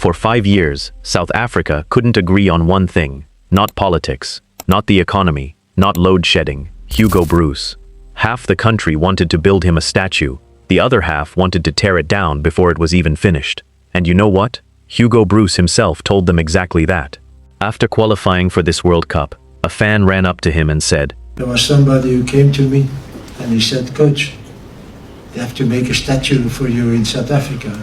For 5 years, South Africa couldn't agree on one thing. Not politics, not the economy, not load shedding. Hugo Broos. Half the country wanted to build him a statue. The other half wanted to tear it down before it was even finished. And you know what? Hugo Broos himself told them exactly that. After qualifying for this World Cup, a fan ran up to him and said, "There was somebody who came to me and he said, 'Coach, they have to make a statue for you in South Africa.'"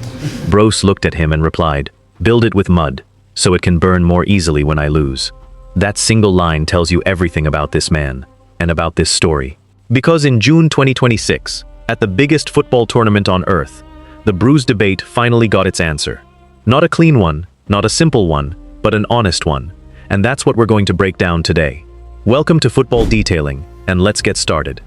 Broos looked at him and replied, "Build it with mud, so it can burn more easily when I lose." That single line tells you everything about this man, and about this story. Because in June 2026, at the biggest football tournament on earth, the Broos debate finally got its answer. Not a clean one, not a simple one, but an honest one. And that's what we're going to break down today. Welcome to Football Detailing, and let's get started.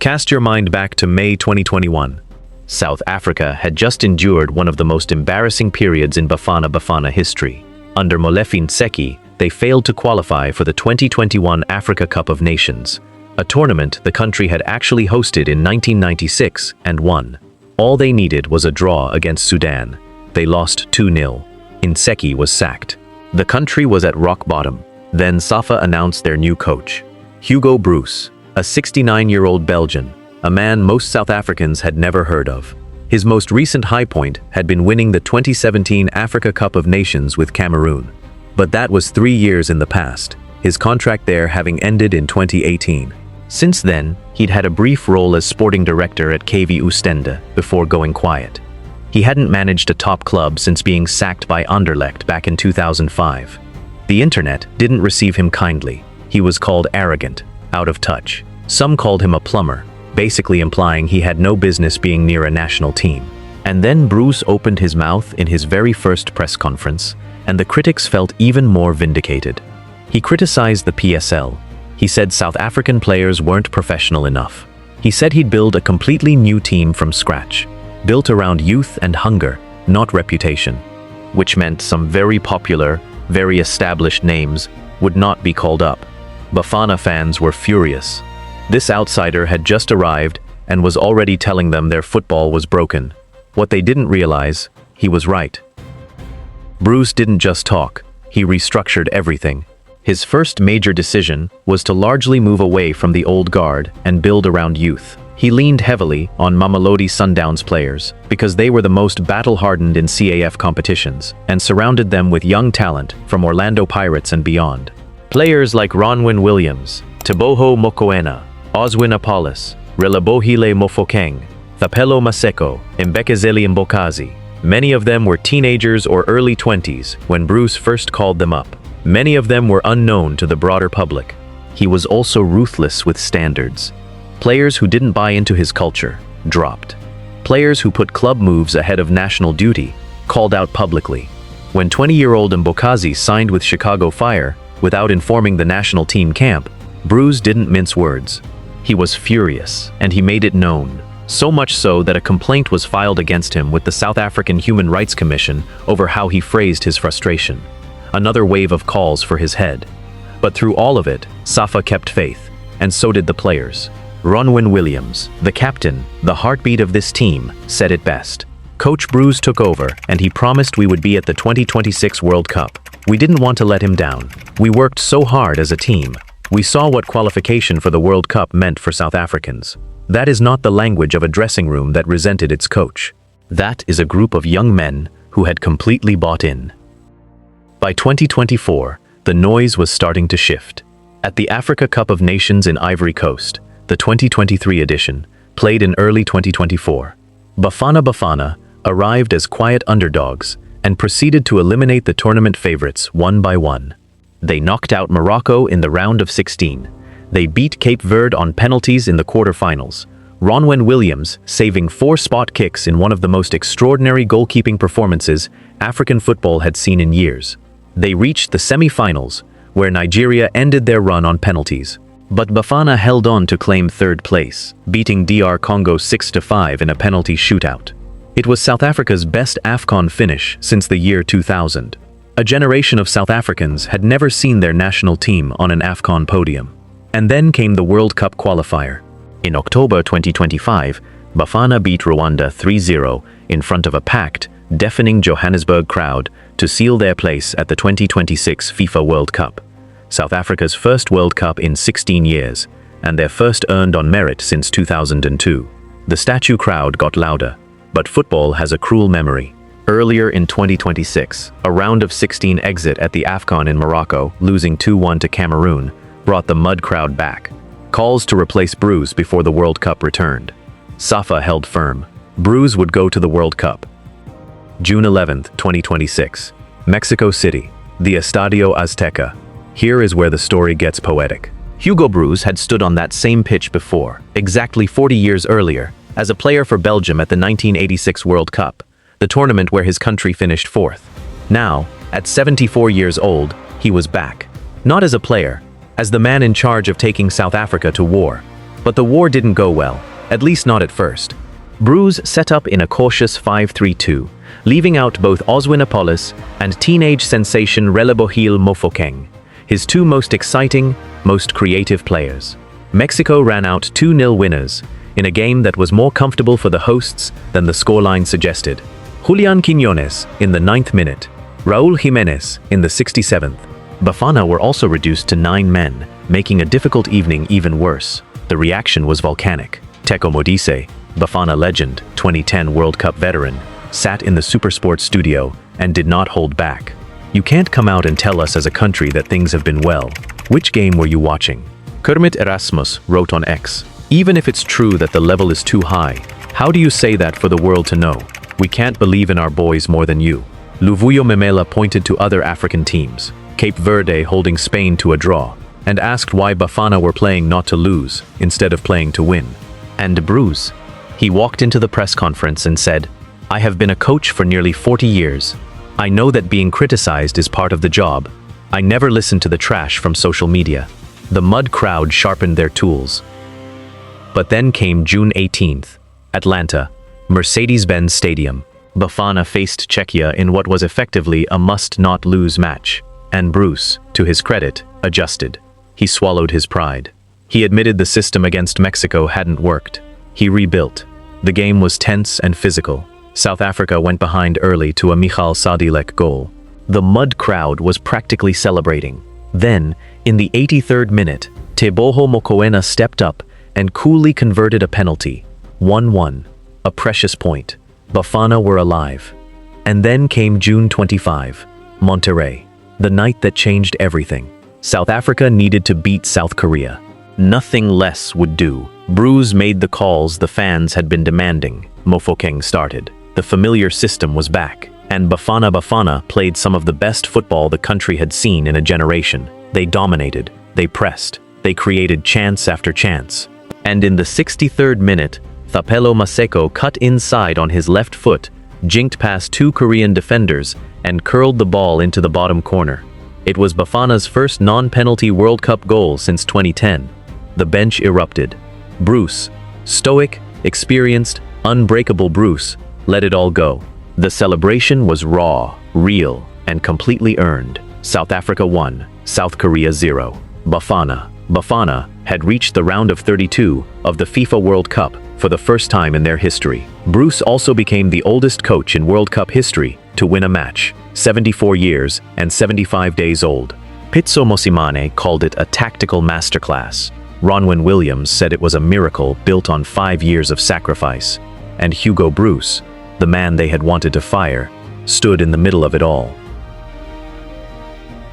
Cast your mind back to May 2021. South Africa had just endured one of the most embarrassing periods in Bafana Bafana history. Under Mofokeng, they failed to qualify for the 2021 Africa Cup of Nations, a tournament the country had actually hosted in 1996 and won. All they needed was a draw against Sudan. They lost 2-0. Maseko was sacked. The country was at rock bottom. Then SAFA announced their new coach, Hugo Broos, a 69-year-old Belgian, a man most South Africans had never heard of. His most recent high point had been winning the 2017 Africa Cup of Nations with Cameroon. But that was 3 years in the past, his contract there having ended in 2018. Since then, he'd had a brief role as sporting director at KV Oostende before going quiet. He hadn't managed a top club since being sacked by Anderlecht back in 2005. The internet didn't receive him kindly. He was called arrogant, out of touch. Some called him a plumber, basically implying he had no business being near a national team. And then Broos opened his mouth in his very first press conference, and the critics felt even more vindicated. He criticized the PSL. He said South African players weren't professional enough. He said he'd build a completely new team from scratch, built around youth and hunger, not reputation, which meant some very popular, very established names would not be called up. Bafana fans were furious. This outsider had just arrived and was already telling them their football was broken. What they didn't realize, he was right. Broos didn't just talk, he restructured everything. His first major decision was to largely move away from the old guard and build around youth. He leaned heavily on Mamelodi Sundowns players because they were the most battle-hardened in CAF competitions and surrounded them with young talent from Orlando Pirates and beyond. Players like Ronwen Williams, Teboho Mokoena, Oswin Apollos, Relebohile Mofokeng, Thapelo Maseko, Mbekezeli Mbokazi. Many of them were teenagers or early 20s when Broos first called them up. Many of them were unknown to the broader public. He was also ruthless with standards. Players who didn't buy into his culture dropped. Players who put club moves ahead of national duty called out publicly. When 20-year-old Mbokazi signed with Chicago Fire without informing the national team camp, Broos didn't mince words. He was furious, and he made it known. So much so that a complaint was filed against him with the South African Human Rights Commission over how he phrased his frustration. Another wave of calls for his head. But through all of it, SAFA kept faith, and so did the players. Ronwen Williams, the captain, the heartbeat of this team, said it best. Coach Broos took over, and he promised we would be at the 2026 World Cup. We didn't want to let him down. We worked so hard as a team. We saw what qualification for the World Cup meant for South Africans. That is not the language of a dressing room that resented its coach. That is a group of young men who had completely bought in. By 2024, the noise was starting to shift. At the Africa Cup of Nations in Ivory Coast, the 2023 edition, played in early 2024, Bafana Bafana arrived as quiet underdogs and proceeded to eliminate the tournament favorites one by one. They knocked out Morocco in the round of 16. They beat Cape Verde on penalties in the quarterfinals, Ronwen Williams saving 4 spot kicks in one of the most extraordinary goalkeeping performances African football had seen in years. They reached the semi-finals, where Nigeria ended their run on penalties. But Bafana held on to claim third place, beating DR Congo 6-5 in a penalty shootout. It was South Africa's best AFCON finish since the year 2000. A generation of South Africans had never seen their national team on an AFCON podium. And then came the World Cup qualifier. In October 2025, Bafana beat Rwanda 3-0 in front of a packed, deafening Johannesburg crowd to seal their place at the 2026 FIFA World Cup, South Africa's first World Cup in 16 years, and their first earned on merit since 2002. The statue crowd got louder, but football has a cruel memory. Earlier in 2026, a round of 16 exit at the AFCON in Morocco, losing 2-1 to Cameroon, brought the mud crowd back. Calls to replace Broos before the World Cup returned. Safa held firm. Broos would go to the World Cup. June 11, 2026. Mexico City, the Estadio Azteca. Here is where the story gets poetic. Hugo Broos had stood on that same pitch before, exactly 40 years earlier, as a player for Belgium at the 1986 World Cup, the tournament where his country finished fourth. Now, at 74 years old, he was back. Not as a player, as the man in charge of taking South Africa to war. But the war didn't go well, at least not at first. Broos set up in a cautious 5-3-2, leaving out both Oswin Apollos and teenage sensation Relebohile Mofokeng, his two most exciting, most creative players. Mexico ran out 2-0 winners, in a game that was more comfortable for the hosts than the scoreline suggested. Julian Quiñones in the 9th minute, Raúl Jiménez in the 67th. Bafana were also reduced to 9 men, making a difficult evening even worse. The reaction was volcanic. Teko Modise, Bafana legend, 2010 World Cup veteran, sat in the SuperSport studio and did not hold back. You can't come out and tell us as a country that things have been well. Which game were you watching? Kermit Erasmus wrote on X, even if it's true that the level is too high, how do you say that for the world to know? We can't believe in our boys more than you. Luvuyo Memela pointed to other African teams, Cape Verde holding Spain to a draw, and asked why Bafana were playing not to lose, instead of playing to win. And Broos, he walked into the press conference and said, I have been a coach for nearly 40 years. I know that being criticized is part of the job. I never listen to the trash from social media. The mud crowd sharpened their tools. But then came June 18th, Atlanta, Mercedes-Benz Stadium. Bafana faced Czechia in what was effectively a must-not-lose match. And Broos, to his credit, adjusted. He swallowed his pride. He admitted the system against Mexico hadn't worked. He rebuilt. The game was tense and physical. South Africa went behind early to a Michal Sadilek goal. The mud crowd was practically celebrating. Then, in the 83rd minute, Teboho Mokoena stepped up and coolly converted a penalty. 1-1. A precious point. Bafana were alive. And then came June 25, Monterrey. The night that changed everything. South Africa needed to beat South Korea. Nothing less would do. Broos made the calls the fans had been demanding. Mofokeng started. The familiar system was back. And Bafana Bafana played some of the best football the country had seen in a generation. They dominated. They pressed. They created chance after chance. And in the 63rd minute, Thapelo Maseko cut inside on his left foot, jinked past 2 Korean defenders, and curled the ball into the bottom corner. It was Bafana's first non-penalty World Cup goal since 2010. The bench erupted. Broos, stoic, experienced, unbreakable Broos, let it all go. The celebration was raw, real, and completely earned. South Africa 1, South Korea 0. Bafana had reached the round of 32 of the FIFA World Cup for the first time in their history. Broos also became the oldest coach in World Cup history to win a match, 74 years and 75 days old. Pitso Mosimane called it a tactical masterclass. Ronwen Williams said it was a miracle built on 5 years of sacrifice. And Hugo Broos, the man they had wanted to fire, stood in the middle of it all.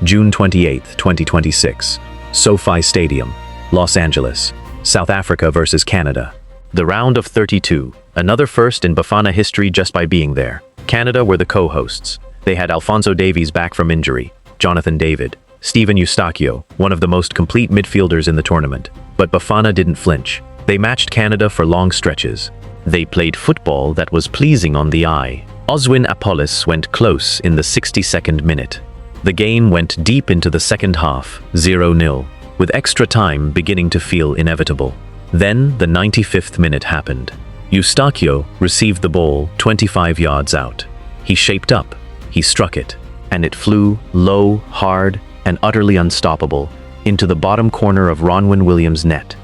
June 28, 2026. SoFi Stadium, Los Angeles, South Africa versus Canada. The round of 32, another first in Bafana history just by being there. Canada were the co-hosts. They had Alphonso Davies back from injury, Jonathan David, Steven Eustachio, one of the most complete midfielders in the tournament. But Bafana didn't flinch. They matched Canada for long stretches. They played football that was pleasing on the eye. Oswin Apollos went close in the 62nd minute. The game went deep into the second half, 0-0, with extra time beginning to feel inevitable. Then the 95th minute happened. Eustachio received the ball 25 yards out. He shaped up, he struck it, and it flew low, hard, and utterly unstoppable into the bottom corner of Ronwen Williams' net.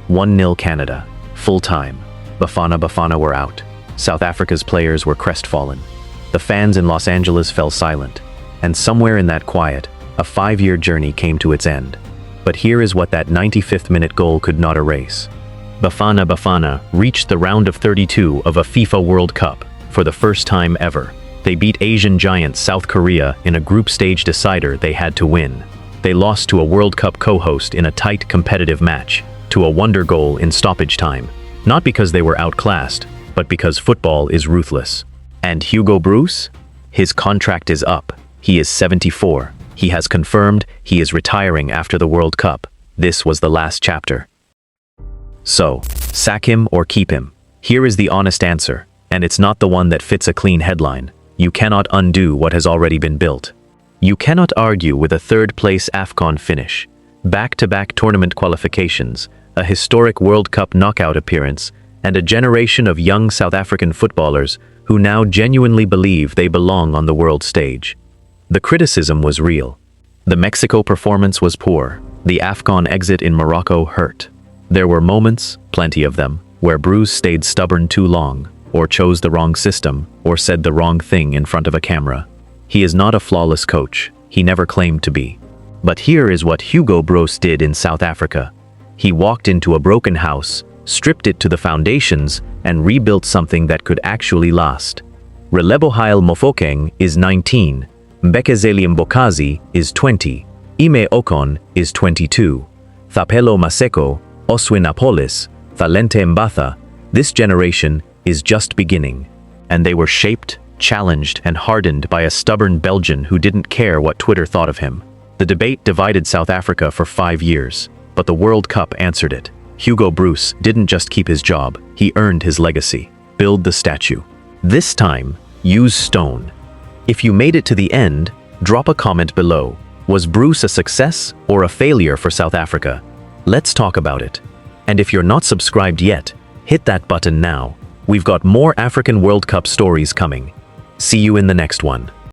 1-0 Canada, full time. Bafana Bafana were out. South Africa's players were crestfallen. The fans in Los Angeles fell silent. And somewhere in that quiet, a 5-year journey came to its end. But here is what that 95th minute goal could not erase. Bafana Bafana reached the round of 32 of a FIFA World Cup for the first time ever. They beat Asian giant South Korea in a group stage decider they had to win. They lost to a World Cup co-host in a tight competitive match, to a wonder goal in stoppage time. Not because they were outclassed, but because football is ruthless. And Hugo Broos? His contract is up. He is 74. He has confirmed he is retiring after the World Cup. This was the last chapter. So, sack him or keep him? Here is the honest answer, and it's not the one that fits a clean headline. You cannot undo what has already been built. You cannot argue with a third-place AFCON finish, back-to-back tournament qualifications, a historic World Cup knockout appearance, and a generation of young South African footballers who now genuinely believe they belong on the world stage. The criticism was real. The Mexico performance was poor. The AFCON exit in Morocco hurt. There were moments, plenty of them, where Broos stayed stubborn too long, or chose the wrong system, or said the wrong thing in front of a camera. He is not a flawless coach. He never claimed to be. But here is what Hugo Broos did in South Africa. He walked into a broken house, stripped it to the foundations, and rebuilt something that could actually last. Relebohile Mofokeng is 19. Mbekezeli Mbokazi is 20. Ime Okon is 22. Thapelo Maseko, Oswin Apolis, Valente Mbatha. This generation is just beginning. And they were shaped, challenged, and hardened by a stubborn Belgian who didn't care what Twitter thought of him. The debate divided South Africa for 5 years, but the World Cup answered it. Hugo Broos didn't just keep his job, he earned his legacy. Build the statue. This time, use stone. If you made it to the end, drop a comment below. Was Broos a success or a failure for South Africa? Let's talk about it. And if you're not subscribed yet, hit that button now. We've got more African World Cup stories coming. See you in the next one.